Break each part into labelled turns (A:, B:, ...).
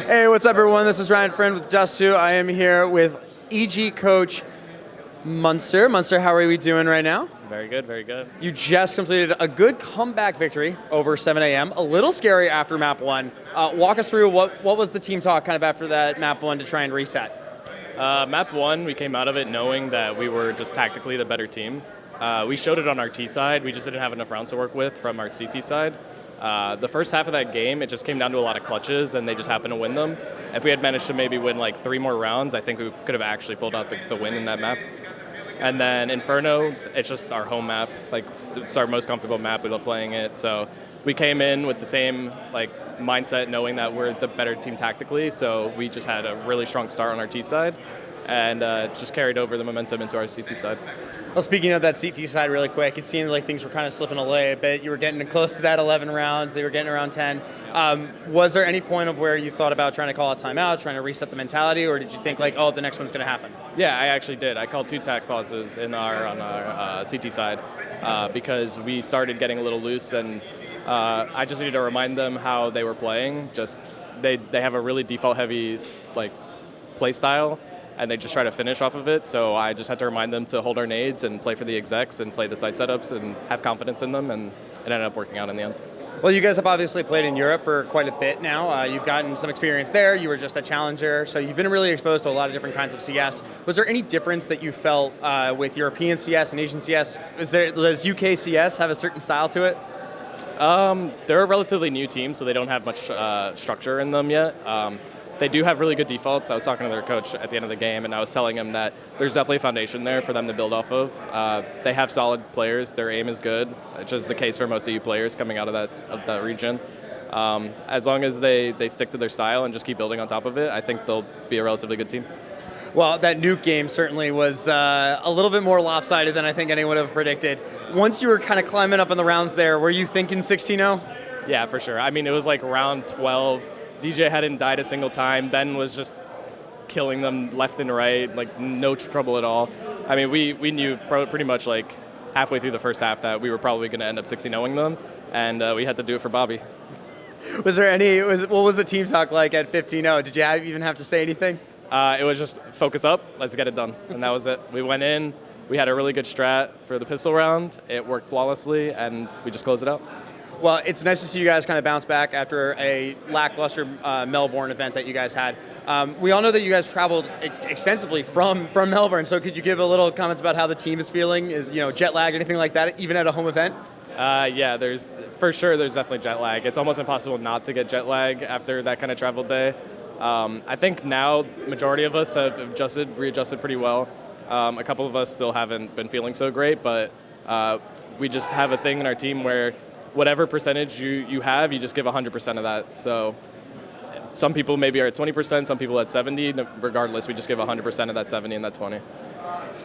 A: Hey, what's up, everyone? This is Ryan Friend with Just2. I am here with EG coach Muenster. Muenster, how are we doing right now?
B: Very good, very good.
A: You just completed a good comeback victory over 7 a.m. A little scary after map one. Walk us through what was the team talk kind of after that map one to try and reset?
B: Map one, we came out of it knowing that we were just tactically the better team. We showed it on our T side. We just didn't have enough rounds to work with from our CT side. The first half of that game, it just came down to a lot of clutches, and they just happened to win them. If we had managed to maybe win like 3 more rounds, I think we could have actually pulled out the win in that map. And then Inferno, it's just our home map. Like, it's our most comfortable map. We love playing it. So we came in with the same mindset, knowing that we're the better team tactically. So we just had a really strong start on our T side, and just carried over the momentum into our CT side.
A: Well, speaking of that CT side really quick, it seemed like things were kind of slipping away a bit. You were getting close to that 11 rounds. They were getting around 10. Was there any point of where you thought about trying to call a timeout, trying to reset the mentality, or did you think like, oh, the next one's going to happen?
B: Yeah, I actually did. I called 2 tack pauses on our CT side because we started getting a little loose, and I just needed to remind them how they were playing. Just they have a really default heavy play style, and they just try to finish off of it. So I just had to remind them to hold our nades and play for the execs and play the site setups and have confidence in them, and it ended up working out in the end.
A: Well, you guys have obviously played in Europe for quite a bit now. You've gotten some experience there. You were just a challenger, so you've been really exposed to a lot of different kinds of CS. Was there any difference that you felt with European CS and Asian CS? Does UK CS have a certain style to it?
B: They're a relatively new team, so they don't have much structure in them yet. They do have really good defaults. I was talking to their coach at the end of the game, and I was telling him that there's definitely a foundation there for them to build off of. They have solid players. Their aim is good, which is the case for most EU players coming out of that region. As long as they stick to their style and just keep building on top of it, I think they'll be a relatively good team.
A: Well, that Nuke game certainly was a little bit more lopsided than I think anyone would have predicted. Once you were kind of climbing up in the rounds there, were you thinking 16-0?
B: Yeah, for sure. I mean, it was like round 12. DJ hadn't died a single time. Ben was just killing them left and right, like no trouble at all. I mean, we knew pretty much like halfway through the first half that we were probably going to end up 16-0ing them, and we had to do it for Bobby.
A: Was there what was the team talk like at 15-0? Did you even have to say anything?
B: It was just focus up, let's get it done, and that was it. We went in, we had a really good strat for the pistol round. It worked flawlessly, and we just closed it out.
A: Well, it's nice to see you guys kind of bounce back after a lackluster Melbourne event that you guys had. We all know that you guys traveled extensively from Melbourne, so could you give a little comments about how the team is feeling? Is jet lag, anything like that, even at a home event?
B: Yeah, there's definitely jet lag. It's almost impossible not to get jet lag after that kind of travel day. I think now majority of us have readjusted pretty well. A couple of us still haven't been feeling so great, but we just have a thing in our team where whatever percentage you have, you just give 100% of that. So some people maybe are at 20%, some people at 70. Regardless, we just give 100% of that 70 and that 20.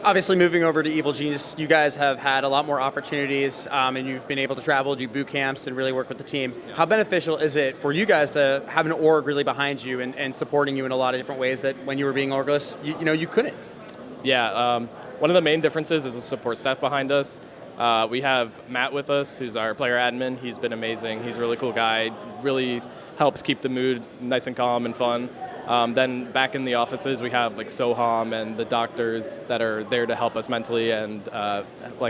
A: Obviously, moving over to Evil Genius, you guys have had a lot more opportunities, and you've been able to travel, do boot camps, and really work with the team. How beneficial is it for you guys to have an org really behind you and supporting you in a lot of different ways that when you were being orgless, you couldn't?
B: Yeah, one of the main differences is the support staff behind us. We have Matt with us, who's our player admin. He's been amazing. He's a really cool guy, really helps keep the mood nice and calm and fun. Then back in the offices, we have like Soham and the doctors that are there to help us mentally and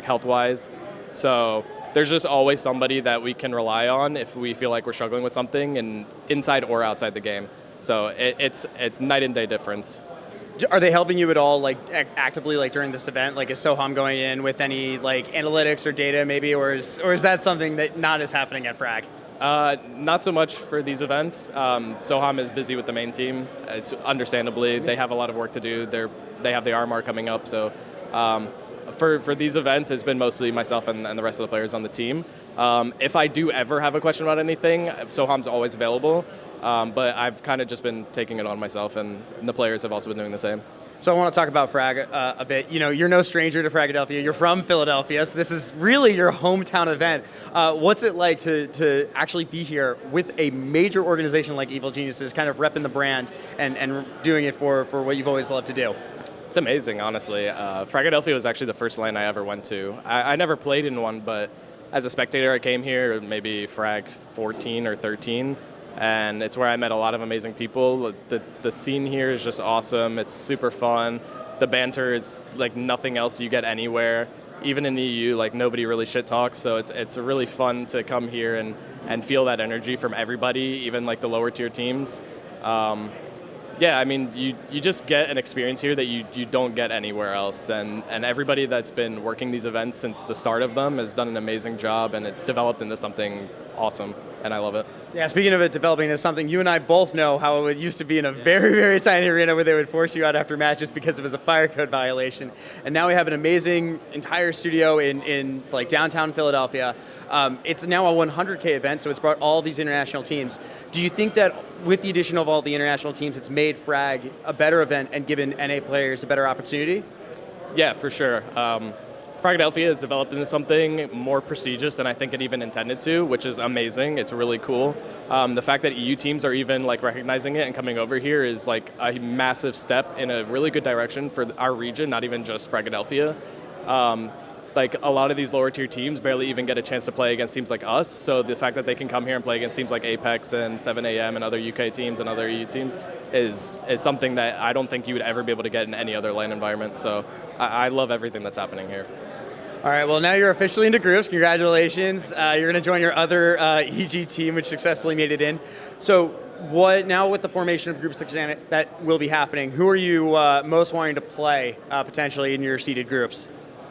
B: health-wise. So there's just always somebody that we can rely on if we feel like we're struggling with something, and inside or outside the game. So it's night and day difference.
A: Are they helping you at all, actively, during this event? Is Soham going in with any analytics or data, maybe, or is that something that not is happening at Frag?
B: Not so much for these events. Soham is busy with the main team. Understandably, they have a lot of work to do. They have the RMR coming up, so for these events, it's been mostly myself and the rest of the players on the team. If I do ever have a question about anything, Soham's always available. But I've kind of just been taking it on myself, and the players have also been doing the same.
A: So I want to talk about Frag a bit. You're no stranger to Fragadelphia. You're from Philadelphia, so this is really your hometown event. What's it like to actually be here with a major organization like Evil Geniuses, kind of repping the brand and doing it for what you've always loved to do?
B: It's amazing, honestly. Fragadelphia was actually the first LAN I ever went to. I never played in one, but as a spectator, I came here maybe Frag 14 or 13. and it's where I met a lot of amazing people. The scene here is just awesome. It's super fun. The banter is like nothing else you get anywhere. Even in the EU, like nobody really shit talks, so it's really fun to come here and feel that energy from everybody, even like the lower tier teams. Yeah, I mean, you just get an experience here that you don't get anywhere else, and everybody that's been working these events since the start of them has done an amazing job, and it's developed into something awesome, and I love it.
A: Yeah, speaking of it developing into something, you and I both know how it used to be in a very, very tiny arena where they would force you out after matches because it was a fire code violation. And now we have an amazing entire studio in like downtown Philadelphia. It's now a 100K event, so it's brought all these international teams. Do you think that with the addition of all the international teams, it's made Frag a better event and given NA players a better opportunity?
B: Yeah, for sure. Fragadelphia has developed into something more prestigious than I think it even intended to, which is amazing. It's really cool. The fact that EU teams are even like recognizing it and coming over here is like a massive step in a really good direction for our region, not even just Fragadelphia. Like a lot of these lower tier teams barely even get a chance to play against teams like us. So the fact that they can come here and play against teams like Apex and 7AM and other UK teams and other EU teams is something that I don't think you would ever be able to get in any other LAN environment. So I love everything that's happening here.
A: All right, well, now you're officially into groups. Congratulations. You're going to join your other EG team, which successfully made it in. So what now with the formation of Group 6 that will be happening, who are you most wanting to play potentially in your seeded groups?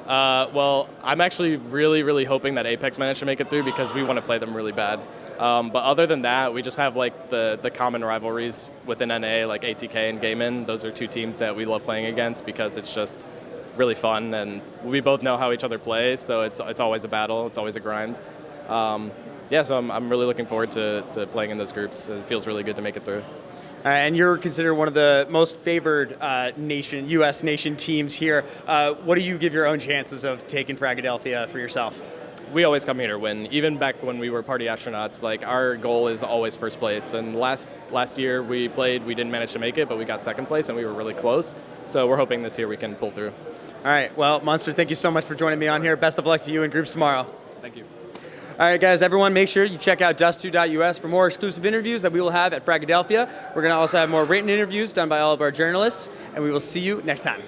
B: Well, I'm actually really, really hoping that Apex managed to make it through because we want to play them really bad. But other than that, we just have like the common rivalries within NA, like ATK and Gaimin. Those are two teams that we love playing against because it's just really fun, and we both know how each other play, so it's always a battle, it's always a grind. Yeah, so I'm really looking forward to playing in those groups. It feels really good to make it through.
A: And you're considered one of the most favored U.S. nation teams here. What do you give your own chances of taking Fragadelphia for yourself?
B: We always come here to win. Even back when we were party astronauts, like our goal is always first place. And last year we played, we didn't manage to make it, but we got second place and we were really close. So we're hoping this year we can pull through.
A: All right, well, Muenster, thank you so much for joining me on here. Best of luck to you in groups tomorrow.
B: Thank you.
A: All right, guys, everyone, make sure you check out dust2.us for more exclusive interviews that we will have at Fragadelphia. We're going to also have more written interviews done by all of our journalists, and we will see you next time.